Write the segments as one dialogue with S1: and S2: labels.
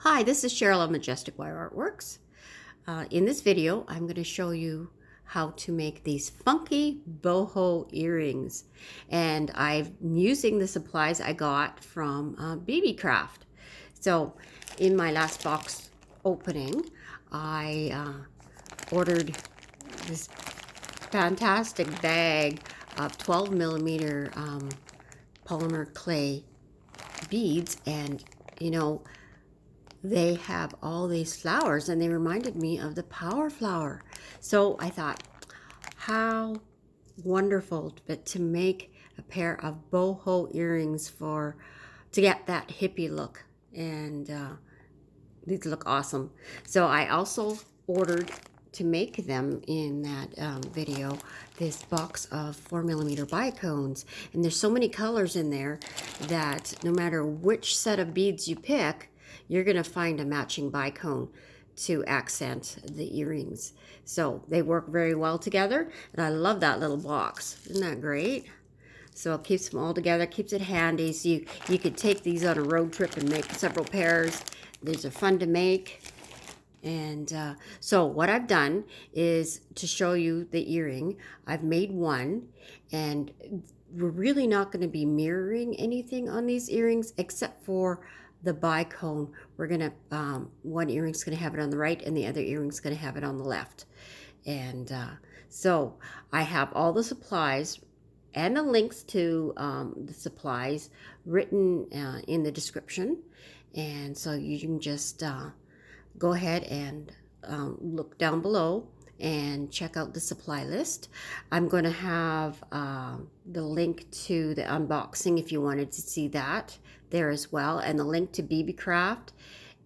S1: Hi, this is Cheryl of Majestic Wire Artworks. In this video, I'm going to show you how to make these funky boho earrings. And I'm using the supplies I got from Beebeecraft. So in my last box opening, I ordered this fantastic bag of 12 millimeter polymer clay beads, and they have all these flowers and they reminded me of the power flower. So I thought, how wonderful to make a pair of boho earrings to get that hippie look, and these look awesome. So I also ordered, to make them in that video, this box of 4 millimeter bicones, and there's so many colors in there that no matter which set of beads you pick, you're going to find a matching bicone to accent the earrings. So they work very well together, and I love that little box. Isn't that great? So it keeps them all together, keeps it handy. So you could take these on a road trip and make several pairs. These are fun to make. And so what I've done is to show you the earring. I've made one, and we're really not going to be mirroring anything on these earrings except for the bicone. We're going to, one earring's going to have it on the right and the other earring's going to have it on the left. And so I have all the supplies and the links to the supplies written in the description. And so you can just go ahead and look down below and check out the supply list. I'm going to have the link to the unboxing if you wanted to see that there as well, and the link to Beebeecraft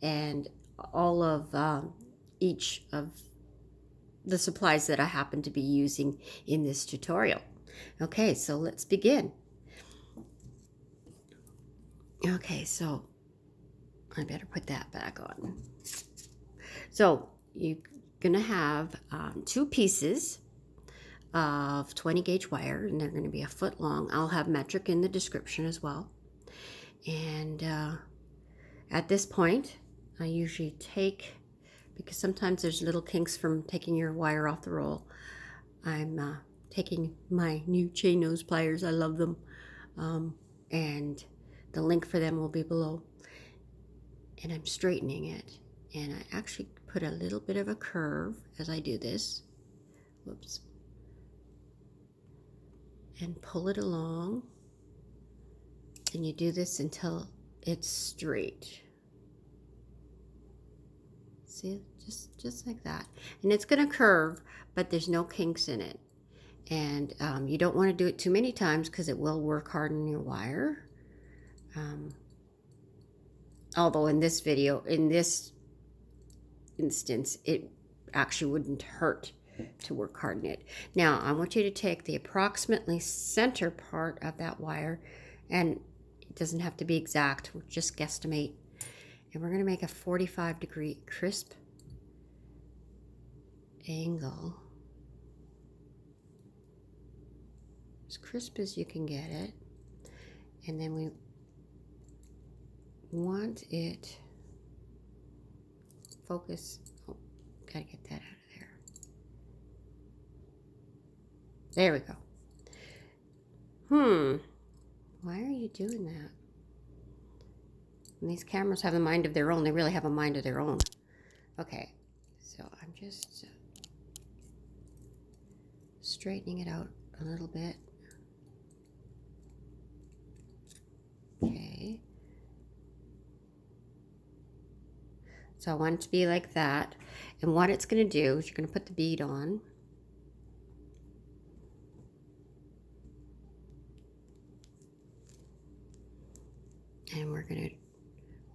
S1: and all of each of the supplies that I happen to be using in this tutorial. Okay, so let's begin. Okay, so I better put that back on. So you're going to have two pieces of 20 gauge wire, and they're going to be a foot long. I'll have metric in the description as well. And at this point, I usually take, because sometimes there's little kinks from taking your wire off the roll, I'm taking my new chain nose pliers. I love them. And the link for them will be below. And I'm straightening it. And I actually put a little bit of a curve as I do this. Whoops. And pull it along. And you do this until it's straight. See, just like that. And it's going to curve, but there's no kinks in it. And you don't want to do it too many times because it will work hard on your wire. Although in this video, in this instance, it actually wouldn't hurt to work hard in it. Now, I want you to take the approximately center part of that wire, and it doesn't have to be exact, we'll just guesstimate. And we're going to make a 45-degree crisp angle. As crisp as you can get it. And then we want it focus. Oh, gotta get that out of there. There we go. Why are you doing that? And these cameras have a mind of their own. They really have a mind of their own. Okay, so I'm just straightening it out a little bit. Okay. So I want it to be like that. And what it's going to do is you're going to put the bead on. And we're going to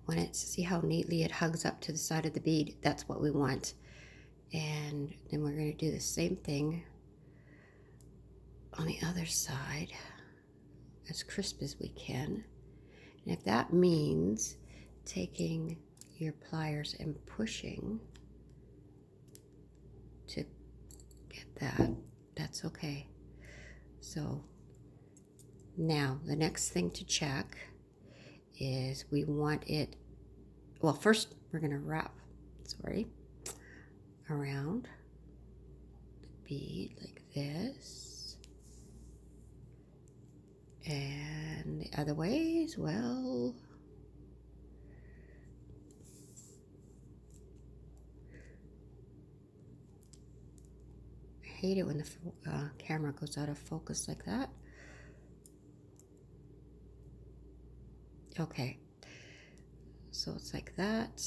S1: want it to see how neatly it hugs up to the side of the bead. That's what we want. And then we're going to do the same thing on the other side, as crisp as we can. And if that means taking your pliers and pushing to get that, that's okay. So now the next thing to check is we want it, well, first we're going to wrap, around the bead like this. And the other way as well. I hate it when the camera goes out of focus like that. Okay, so it's like that.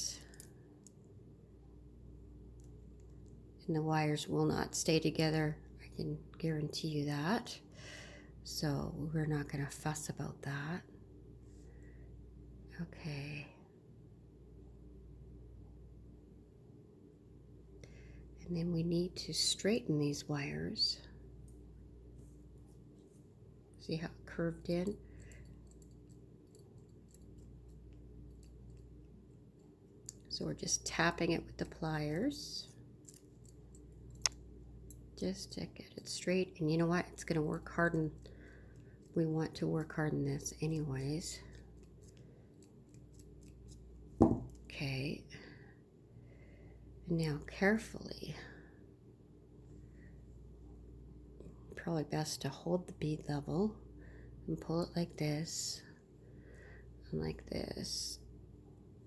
S1: And the wires will not stay together. I can guarantee you that. So we're not going to fuss about that. Okay. And then we need to straighten these wires. See how it curved in? So we're just tapping it with the pliers just to get it straight. And you know what? It's going to work hard, and we want to work hard in this anyways. Okay. And now carefully, probably best to hold the bead level and pull it like this and like this.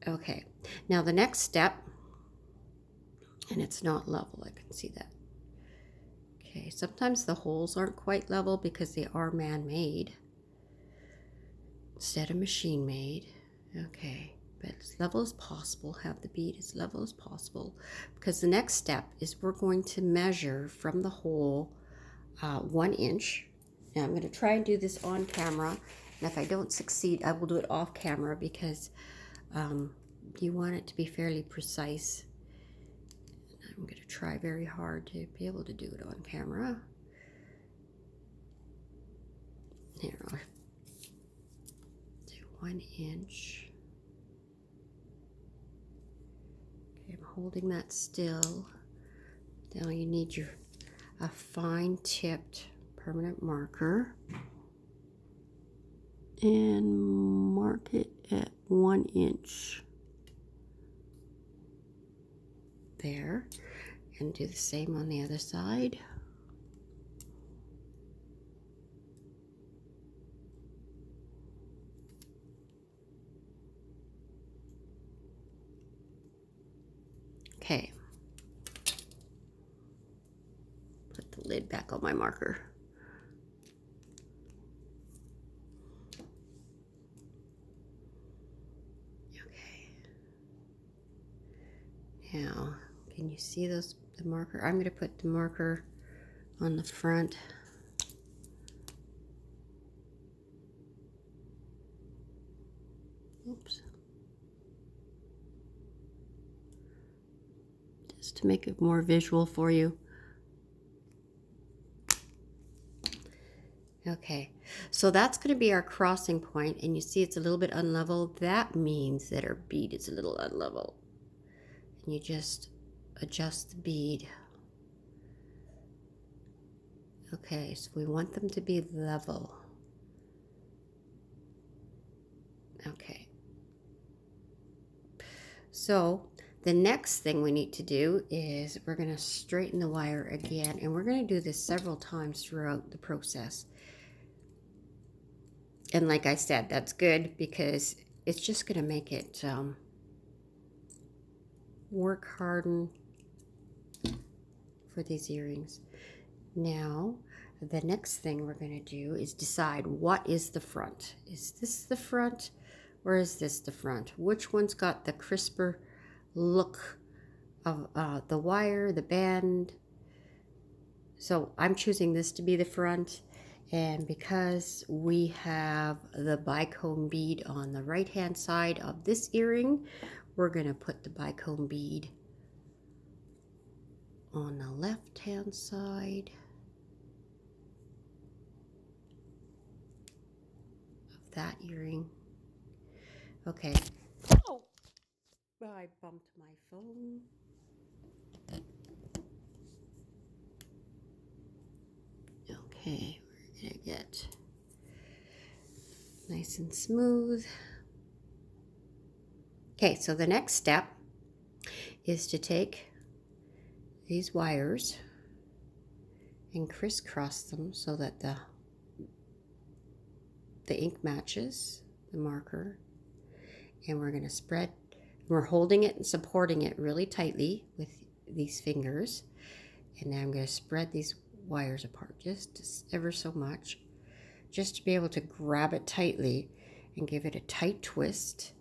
S1: Okay, now the next step, and it's not level, I can see that. Okay, sometimes the holes aren't quite level because they are man-made instead of machine-made. Okay, but as level as possible, have the bead as level as possible, because the next step is we're going to measure from the hole 1 inch. Now I'm going to try and do this on camera, and if I don't succeed, I will do it off camera because you want it to be fairly precise. I'm going to try very hard to be able to do it on camera. Here, I'll do 1 inch. Okay, I'm holding that still. Now you need a fine tipped permanent marker and mark it at 1 inch. There, and do the same on the other side. Okay, put the lid back on my marker. Okay, now can you see the marker? I'm going to put the marker on the front. Oops. Just to make it more visual for you. Okay, so that's going to be our crossing point, and you see it's a little bit unlevel. That means that our bead is a little unlevel. And you just adjust the bead. Okay, so we want them to be level. Okay. So the next thing we need to do is we're going to straighten the wire again, and we're going to do this several times throughout the process. And like I said, that's good because it's just going to make it work harden for these earrings. Now, the next thing we're going to do is decide what is the front. Is this the front or is this the front? Which one's got the crisper look of the wire, the band? So I'm choosing this to be the front, and because we have the bicone bead on the right hand side of this earring, we're going to put the bicone bead on the left hand side of that earring. Okay. Oh, I bumped my phone. Okay, we're gonna get nice and smooth. Okay, so the next step is to take these wires and crisscross them so that the ink matches the marker. And we're going to spread, we're holding it and supporting it really tightly with these fingers. And then I'm going to spread these wires apart just ever so much, just to be able to grab it tightly and give it a tight twist.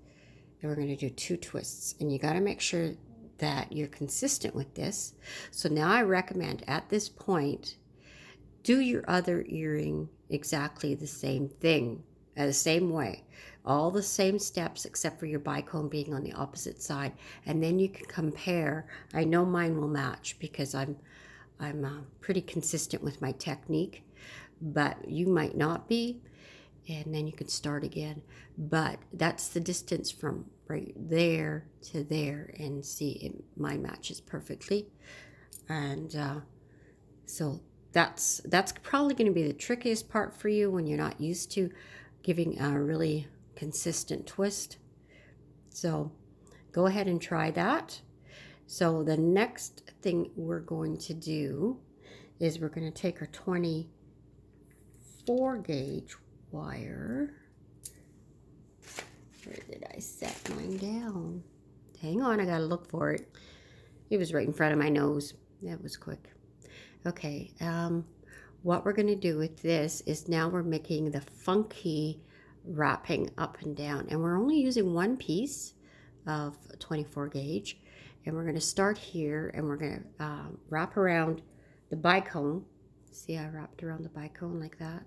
S1: And we're going to do 2 twists. And you got to make sure that you're consistent with this. So now I recommend at this point, do your other earring exactly the same thing, the same way. All the same steps except for your bicone being on the opposite side. And then you can compare. I know mine will match because I'm pretty consistent with my technique, but you might not be. And then you can start again. But that's the distance from right there to there, and see, mine matches perfectly. And so that's probably going to be the trickiest part for you when you're not used to giving a really consistent twist. So go ahead and try that. So the next thing we're going to do is we're going to take our 24 gauge wire. Where did I set mine down? Hang on, I gotta look for it. It was right in front of my nose. That was quick. Okay, what we're gonna do with this is now we're making the funky wrapping up and down, and we're only using 1 piece of 24 gauge, and we're gonna start here, and we're gonna wrap around the bicone. See, I wrapped around the bicone like that.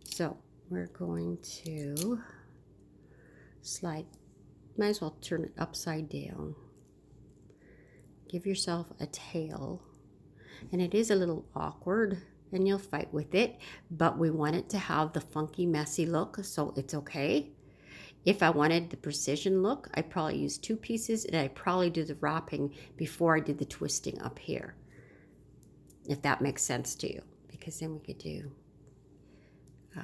S1: So we're going to slide, might as well turn it upside down. Give yourself a tail, and it is a little awkward and you'll fight with it, but we want it to have the funky messy look, so it's okay. If I wanted the precision look, I'd probably use 2 pieces, and I'd probably do the wrapping before I did the twisting up here, if that makes sense to you, because then we could do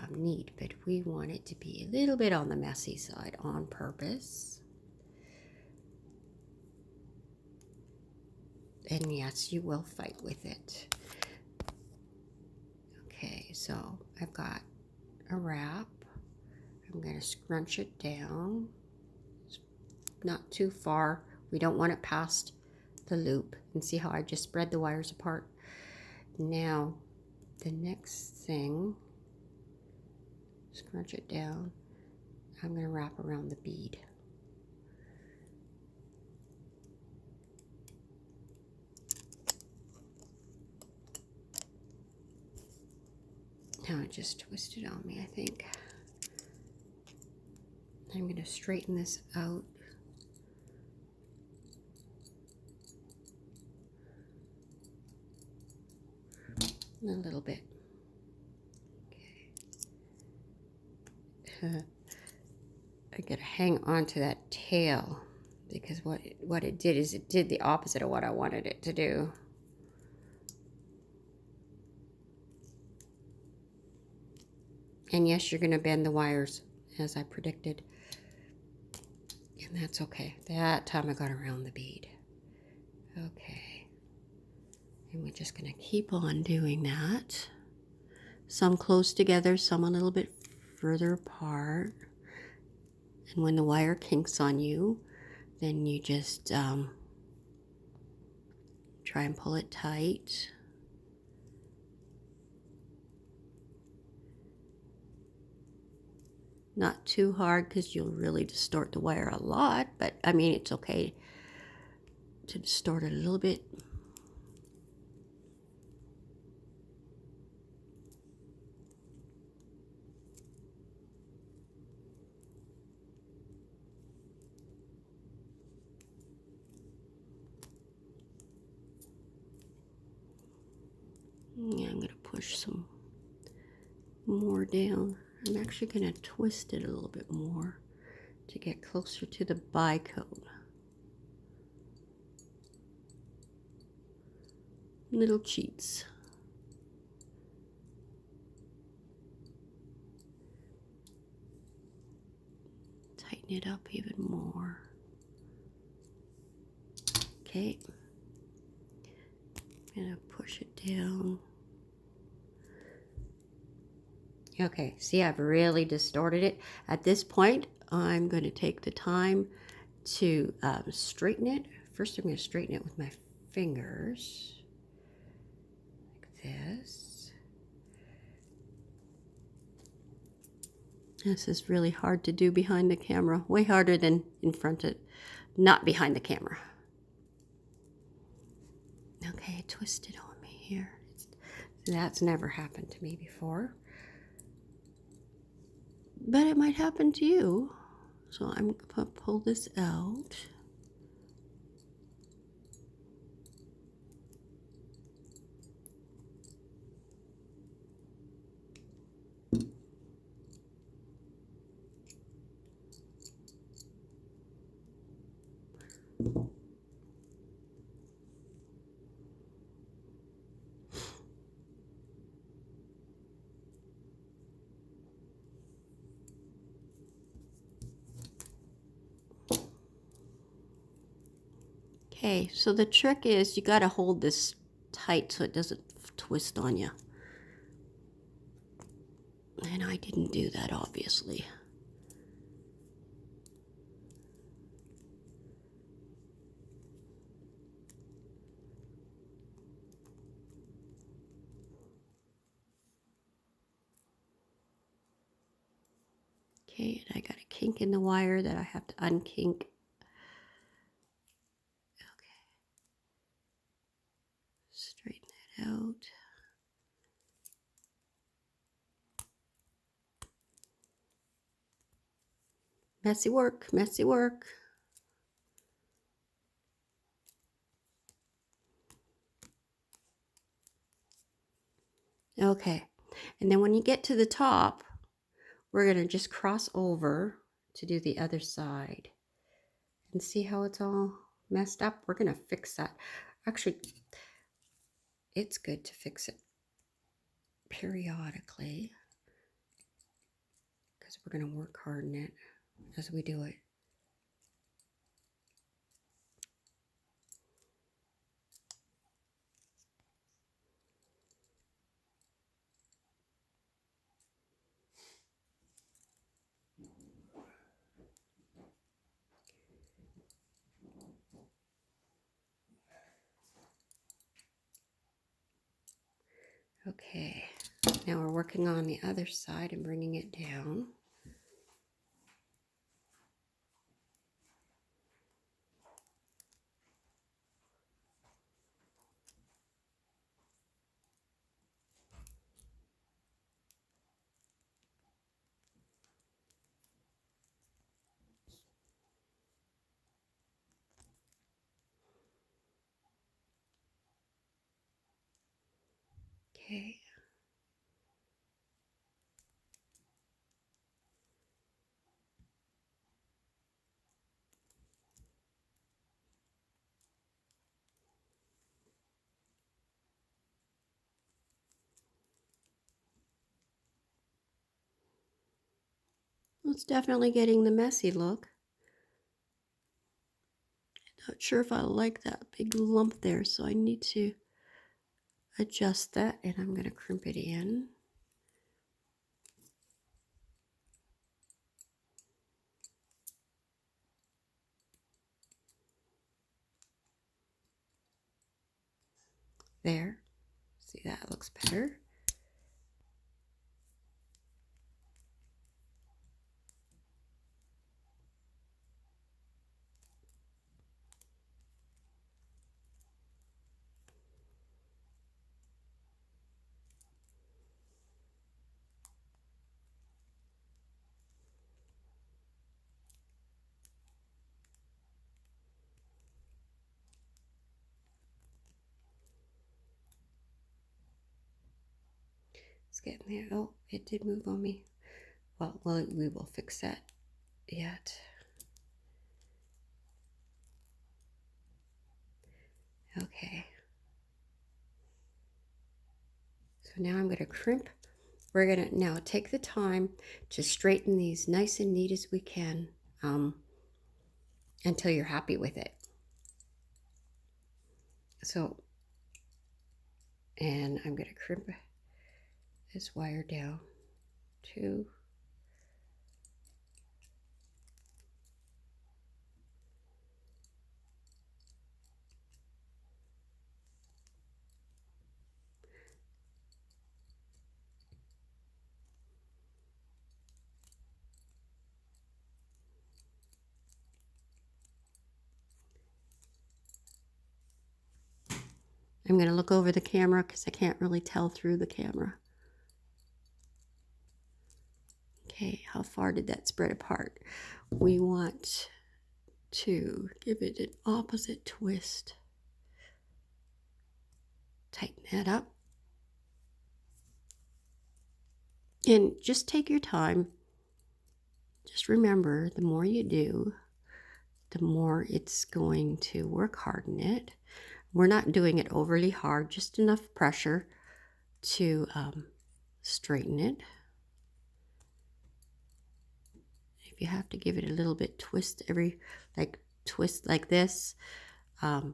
S1: neat, but we want it to be a little bit on the messy side on purpose. And yes, you will fight with it. Okay, so I've got a wrap. I'm going to scrunch it down, not too far. We don't want it past the loop. And see how I just spread the wires apart? Now, the next thing, scrunch it down. I'm going to wrap around the bead. Now it just twisted on me, I think. I'm going to straighten this out. A little bit. Okay. I gotta hang on to that tail, because what it did is it did the opposite of what I wanted it to do. And yes, you're gonna bend the wires as I predicted, and that's okay. That time I got around the bead. Okay, and we're just gonna keep on doing that. Some close together, some a little bit further apart. And when the wire kinks on you, then you just try and pull it tight. Not too hard, because you'll really distort the wire a lot, but I mean, it's okay to distort it a little bit. Yeah, I'm going to push some more down. I'm actually going to twist it a little bit more to get closer to the bicone. Little cheats. Tighten it up even more. Okay. I'm gonna push it down. Okay, see, I've really distorted it. At this point, I'm going to take the time to straighten it. First, I'm going to straighten it with my fingers, like this. This is really hard to do behind the camera, way harder than in front of, not behind the camera. Okay, twist it on me here. That's never happened to me before. But it might happen to you. So I'm going to pull this out. Okay, so the trick is you got to hold this tight so it doesn't twist on you. And I didn't do that, obviously. Okay, and I got a kink in the wire that I have to unkink. Okay. Straighten that out. Messy work, messy work. Okay, and then when you get to the top, we're going to just cross over to do the other side. And see how it's all messed up? We're going to fix that. Actually, it's good to fix it periodically because we're going to work hard in it as we do it. Okay, now we're working on the other side and bringing it down. Okay. It's definitely getting the messy look. Not sure if I like that big lump there, so I need to adjust that, and I'm going to crimp it in. There. See, that looks better. It's getting there. Oh, it did move on me. Well, we will fix that yet. Okay. So now I'm going to crimp. We're going to now take the time to straighten these nice and neat as we can until you're happy with it. So, and I'm going to crimp this wire down to I'm going to look over the camera because I can't really tell through the camera. Okay, how far did that spread apart? We want to give it an opposite twist. Tighten that up. And just take your time. Just remember, the more you do, the more it's going to work harden it. We're not doing it overly hard, just enough pressure to straighten it. If you have to give it a little bit twist twist like this, you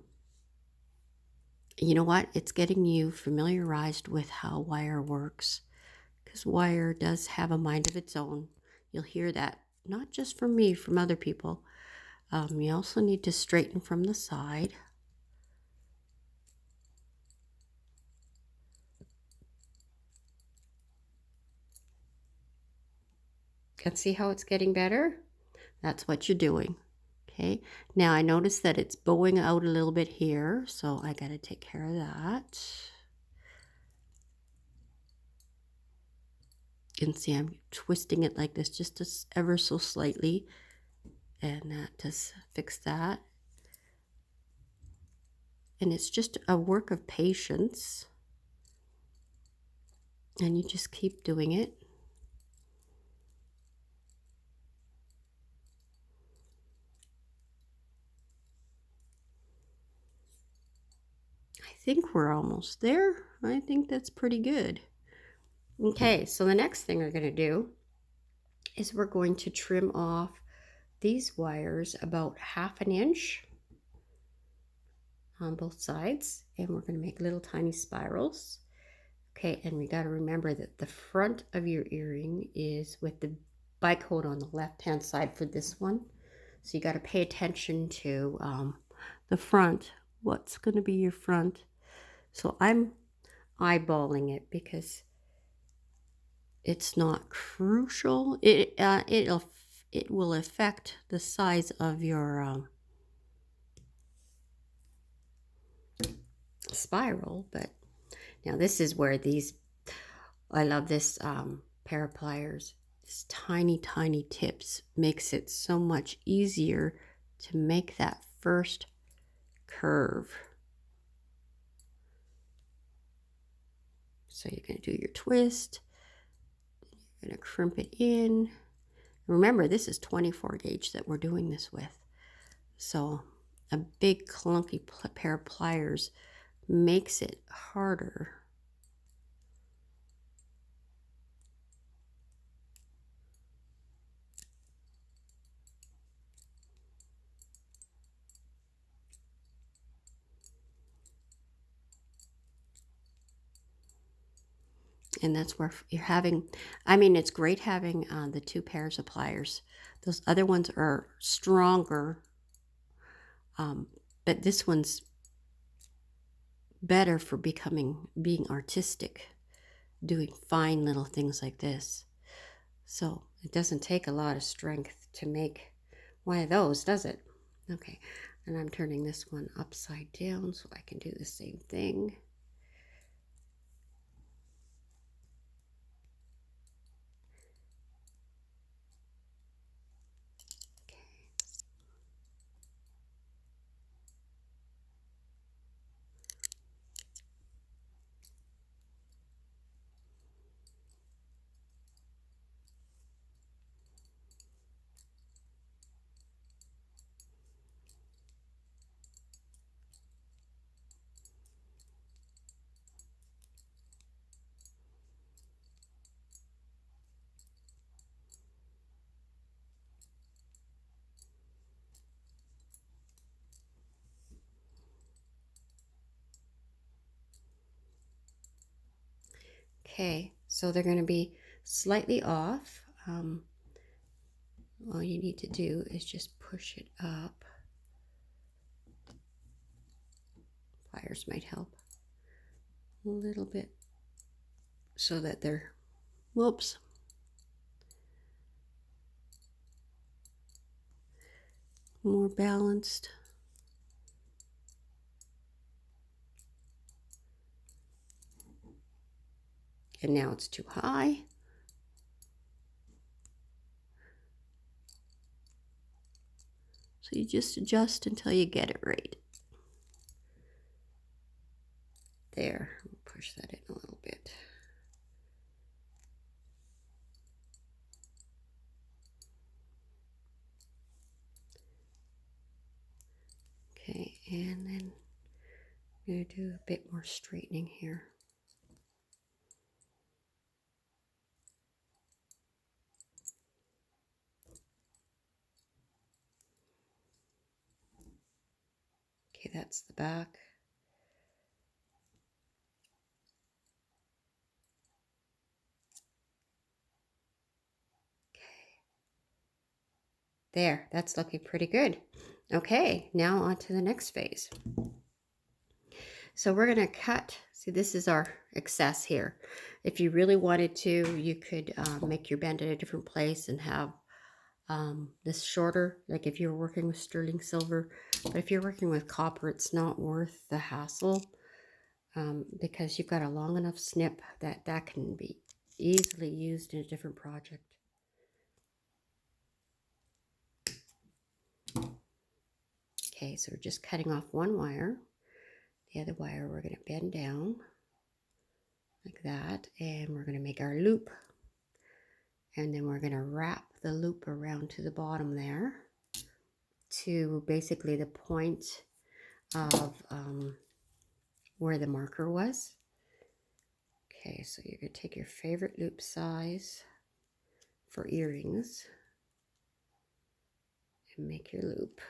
S1: know what? It's getting you familiarized with how wire works, because wire does have a mind of its own. You'll hear that not just from me, from other people. You also need to straighten from the side. Can see how it's getting better? That's what you're doing. Okay, now I notice that it's bowing out a little bit here, so I got to take care of that. You can see I'm twisting it like this just ever so slightly, and that just fix that. And it's just a work of patience, and you just keep doing it. I think we're almost there. I think that's pretty good. Okay, so the next thing we're going to do is we're going to trim off these wires about 1/2 inch on both sides, and we're going to make little tiny spirals. Okay, and we got to remember that the front of your earring is with the bicode on the left hand side for this one, so you got to pay attention to the front. What's going to be your front? So I'm eyeballing it because it's not crucial. It will affect the size of your spiral. But now this is where I love this pair of pliers. This tiny tips makes it so much easier to make that first curve. So you're going to do your twist. You're going to crimp it in. Remember, this is 24 gauge that we're doing this with. So a big clunky pair of pliers makes it harder. And that's where you're having, I mean, it's great having the 2 pairs of pliers. Those other ones are stronger, but this one's better for being artistic, doing fine little things like this. So it doesn't take a lot of strength to make one of those, does it? Okay, and I'm turning this one upside down so I can do the same thing. Okay, so they're going to be slightly off. All you need to do is just push it up. Pliers might help a little bit so that they're, whoops, more balanced. And now it's too high. So you just adjust until you get it right. There, push that in a little bit. Okay, and then I'm going to do a bit more straightening here. Okay, that's the back. There, that's looking pretty good. Okay, now on to the next phase. So we're going to cut, see this is our excess here. If you really wanted to, you could make your band at a different place and have this shorter, like if you're working with sterling silver. But if you're working with copper, it's not worth the hassle because you've got a long enough snip that can be easily used in a different project. Okay, so we're just cutting off one wire. The other wire we're going to bend down like that, and we're going to make our loop. And then we're going to wrap the loop around to the bottom there to basically the point of where the marker was. Okay, so you're going to take your favorite loop size for earrings and make your loop.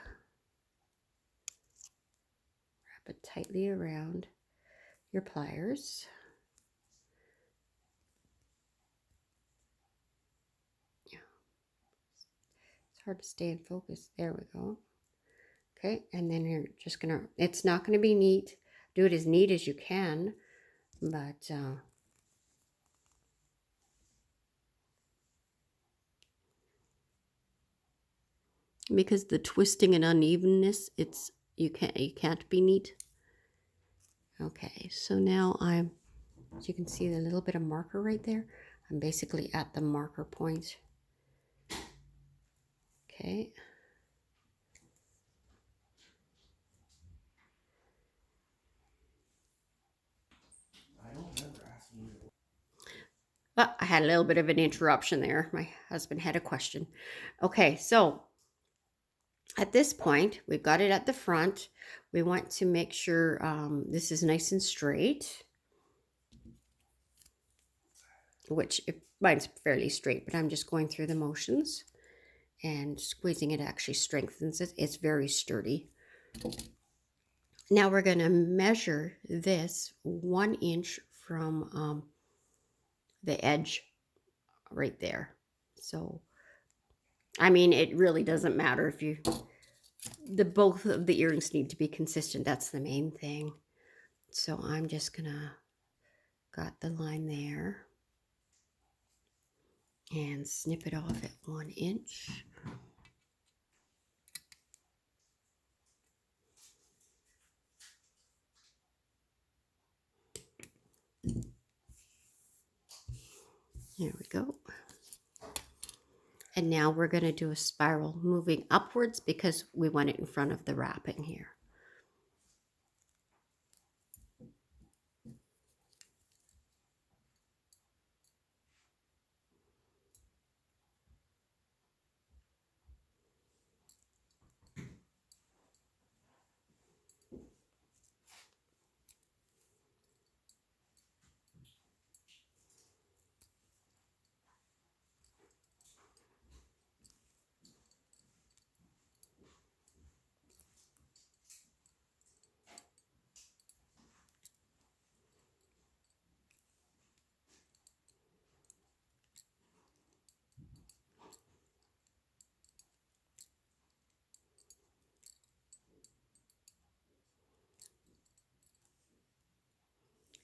S1: Wrap it tightly around your pliers. Yeah, it's hard to stay in focus. There we go. Okay, and then you're just going to, it's not going to be neat. Do it as neat as you can, but because the twisting and unevenness, it's you can't be neat. Okay, so now as you can see the little bit of marker right there, I'm basically at the marker point. Okay. I had a little bit of an interruption there. My husband had a question. Okay, so at this point, we've got it at the front. We want to make sure this is nice and straight, which mine's fairly straight, but I'm just going through the motions and squeezing it actually strengthens it. It's very sturdy. Now we're going to measure this 1 inch from the edge right there. So, I mean, it really doesn't matter if you, both of the earrings need to be consistent. That's the main thing. So I'm just gonna got the line there and snip it off at 1 inch. There we go. And now we're going to do a spiral moving upwards because we want it in front of the wrapping here.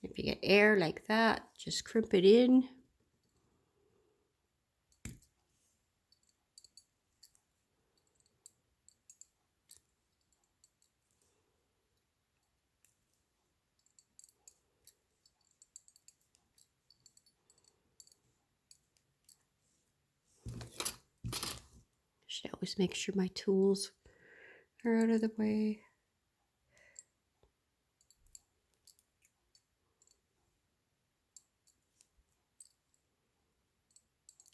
S1: If you get air like that, just crimp it in. Should always make sure my tools are out of the way.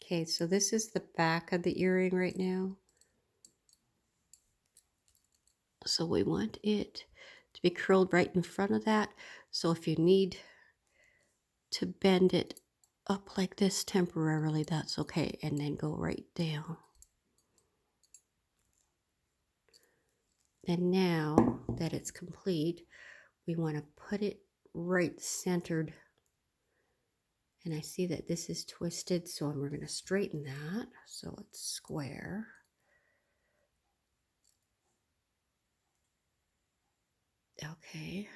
S1: Okay, so this is the back of the earring right now. So we want it to be curled right in front of that. So if you need to bend it up like this temporarily, that's okay. And then go right down. And now that it's complete, we want to put it right centered. And I see that this is twisted, so we're going to straighten that so it's square. Okay.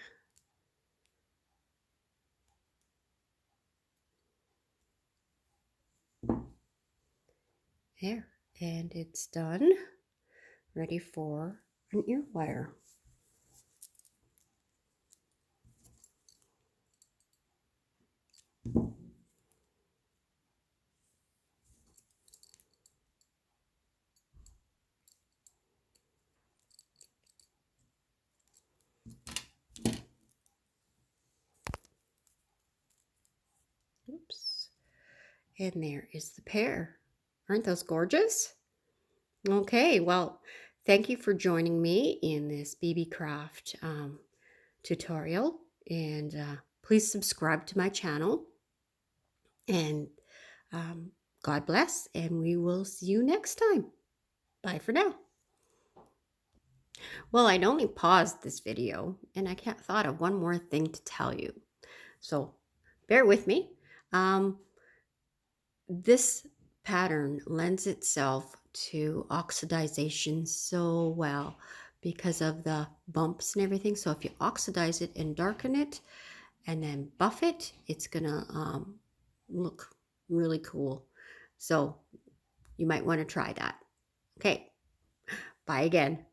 S1: There, and it's done. Ready for an ear wire. Oops. And there is the pair. Aren't those gorgeous? Okay, well, thank you for joining me in this Beebeecraft tutorial. And please subscribe to my channel. And God bless, and we will see you next time. Bye for now. Well, I'd only paused this video, and I can't thought of one more thing to tell you. So bear with me. This pattern lends itself to oxidization so well because of the bumps and everything. So if you oxidize it and darken it and then buff it, it's gonna look really cool. So you might want to try that. Okay, bye again.